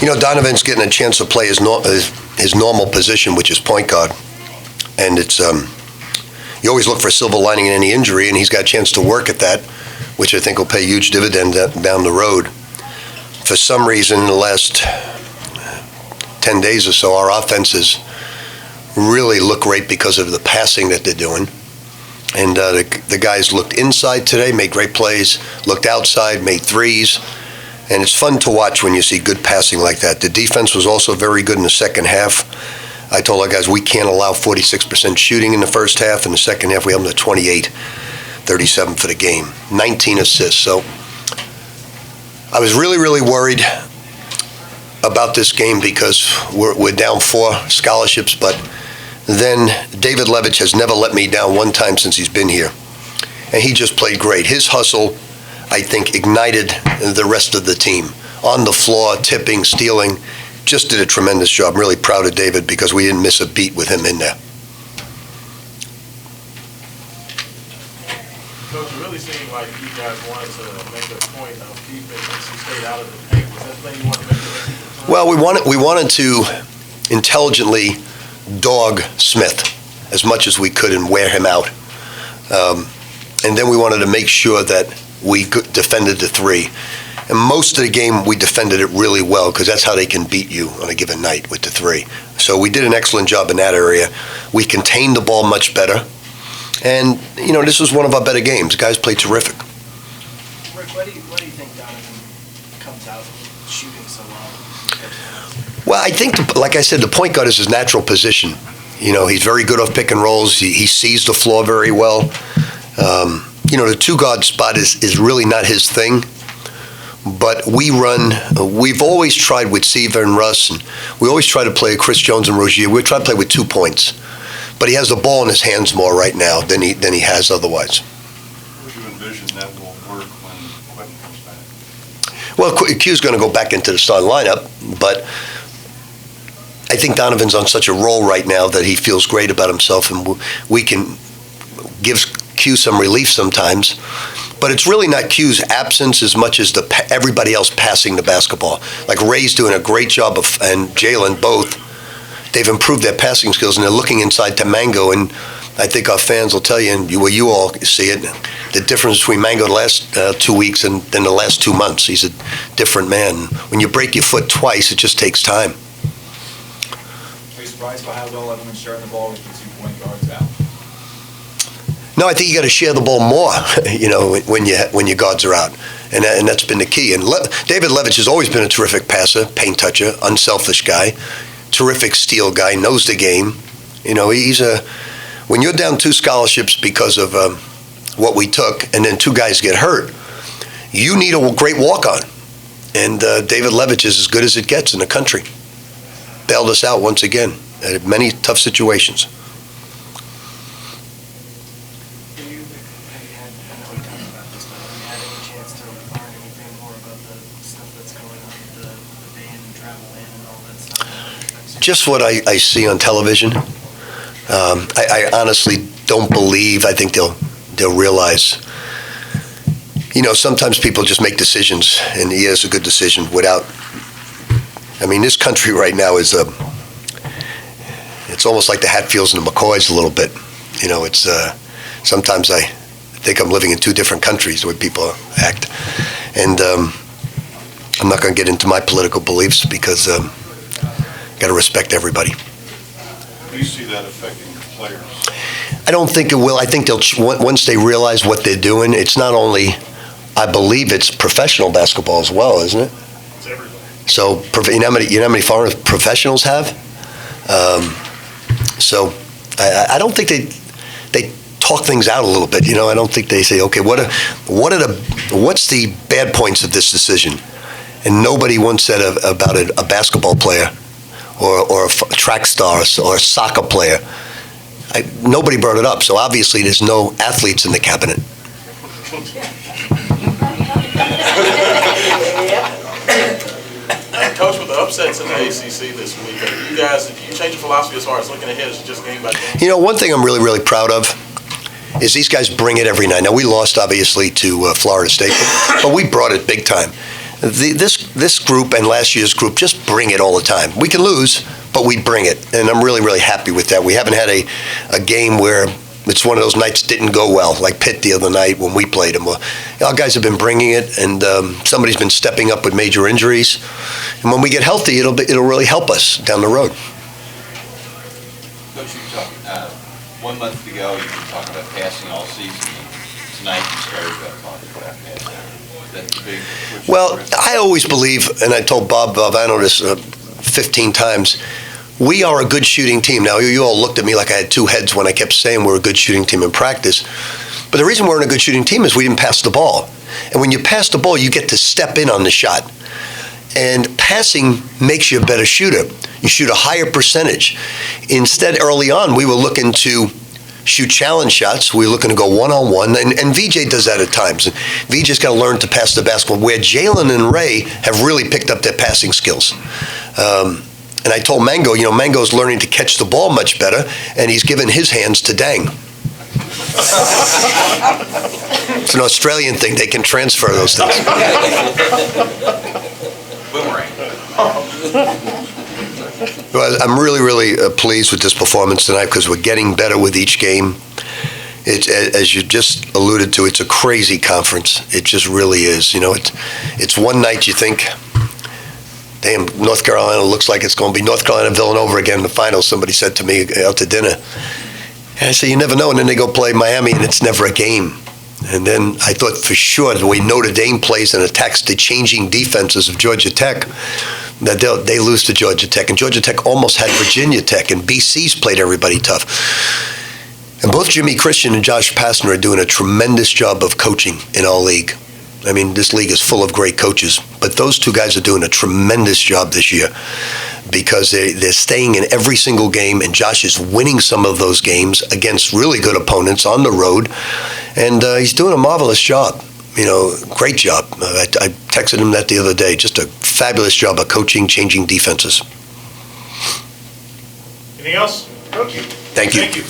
Donovan's getting a chance to play his normal position, which is point guard. And it's you always look for a silver lining in any injury, and he's got a chance to work at that, which I think will pay huge dividend down the road. For some reason, in the last 10 days or so, our offenses really look great because of the passing that they're doing. And the guys looked inside today, made great plays, looked outside, made threes. And it's fun to watch when you see good passing like that. The defense was also very good in the second half. I told our guys we can't allow 46% shooting in the first half. In the second half, we held them to 28, 37 for the game, 19 assists. So I was really, really worried about this game because we're down 4 scholarships, but then David Levitch has never let me down one time since he's been here. And he just played great. His hustle, I think, ignited the rest of the team. On the floor, tipping, stealing, just did a tremendous job. I'm really proud of David because we didn't miss a beat with him in there. Coach, it really seemed like you guys wanted to make a point of keeping NC State out of the paint. Was that thing you wanted to make? Well, we wanted to intelligently dog Smith as much as we could and wear him out. And then we wanted to make sure that we defended the 3. And most of the game, we defended it really well because that's how they can beat you on a given night with the 3. So we did an excellent job in that area. We contained the ball much better. And, this was one of our better games. The guys played terrific. Rick, why do you think Donovan comes out shooting so well? Well, I think, like I said, the point guard is his natural position. He's very good off pick and rolls. He sees the floor very well. The 2-guard spot is really not his thing. But we've always tried with Seaver and Russ, and we always try to play Chris Jones and Rozier. We try to play with 2 points. But he has the ball in his hands more right now than he has otherwise. Would you envision that will work when Quentin comes back? Well, Q's going to go back into the starting lineup, but I think Donovan's on such a roll right now that he feels great about himself, and we can give Q some relief sometimes. But it's really not Q's absence as much as everybody else passing the basketball. Like Ray's doing a great job and Jalen both. They've improved their passing skills, and they're looking inside to Mango. And I think our fans will tell you, and you all see it, the difference between Mango the last 2 weeks and then the last 2 months. He's a different man. When you break your foot twice, it just takes time. Are you surprised by how well everyone's sharing the ball with the 2 point guards out? No, I think you got to share the ball more, when your guards are out, and that's been the key. And David Levitch has always been a terrific passer, paint toucher, unselfish guy, terrific steal guy, knows the game. When you're down 2 scholarships because of what we took, and then 2 guys get hurt, you need a great walk-on. And David Levitch is as good as it gets in the country. Bailed us out once again at many tough situations. Just what I see on television. I honestly don't believe. I think they'll realize. Sometimes people just make decisions, and he has a good decision without. This country right now is it's almost like the Hatfields and the McCoys a little bit. It's sometimes I think I'm living in 2 different countries the way people act, and I'm not going to get into my political beliefs because. Got to respect everybody. Do you see that affecting your players? I don't think it will. I think once they realize what they're doing, it's not only, I believe it's professional basketball as well, isn't it? It's everything. So you know how many foreign professionals have? So I don't think they talk things out a little bit. I don't think they say, okay, what's the bad points of this decision? And nobody once said about a basketball player. Or a track star or a soccer player. Nobody brought it up, so obviously there's no athletes in the cabinet. Coach, with the upsets in the ACC this week, you change your philosophy as far as looking ahead as just game by game? One thing I'm really, really proud of is these guys bring it every night. Now, we lost, obviously, to Florida State, but we brought it big time. This group and last year's group just bring it all the time. We can lose, but we bring it, and I'm really, really happy with that. We haven't had a game where it's one of those nights didn't go well, like Pitt the other night when we played them. Our guys have been bringing it, and somebody's been stepping up with major injuries. And when we get healthy, it'll really help us down the road. Coach, you talked 1 month ago. You were talking about passing all season. Tonight you started talking about passing. That's a big push. Well, I always believe, and I told Bob Valvano this 15 times, we are a good shooting team. Now, you all looked at me like I had two heads when I kept saying we're a good shooting team in practice. But the reason we're a good shooting team is we didn't pass the ball. And when you pass the ball, you get to step in on the shot. And passing makes you a better shooter. You shoot a higher percentage. Instead, early on, we were looking to shoot challenge shots. We were looking to go one-on-one, and VJ does that at times. And VJ's got to learn to pass the basketball, where Jalen and Ray have really picked up their passing skills. And I told Mango, Mango's learning to catch the ball much better, and he's given his hands to Dang. It's an Australian thing. They can transfer those things. Boomerang. Well, I'm really, really pleased with this performance tonight because we're getting better with each game. It's, as you just alluded to, it's a crazy conference. It just really is. It's one night you think, damn, North Carolina looks like it's going to be North Carolina-Villanova again in the finals, somebody said to me out to dinner. And I said, you never know. And then they go play Miami, and it's never a game. And then I thought for sure the way Notre Dame plays and attacks the changing defenses of Georgia Tech, that they lose to Georgia Tech. And Georgia Tech almost had Virginia Tech, and BC's played everybody tough. And both Jimmy Christian and Josh Pastner are doing a tremendous job of coaching in our league. I mean, this league is full of great coaches, but those two guys are doing a tremendous job this year because they're staying in every single game, and Josh is winning some of those games against really good opponents on the road, and he's doing a marvelous job. Great job. I texted him that the other day. Just a fabulous job of coaching, changing defenses. Anything else? Thank you. Thank you.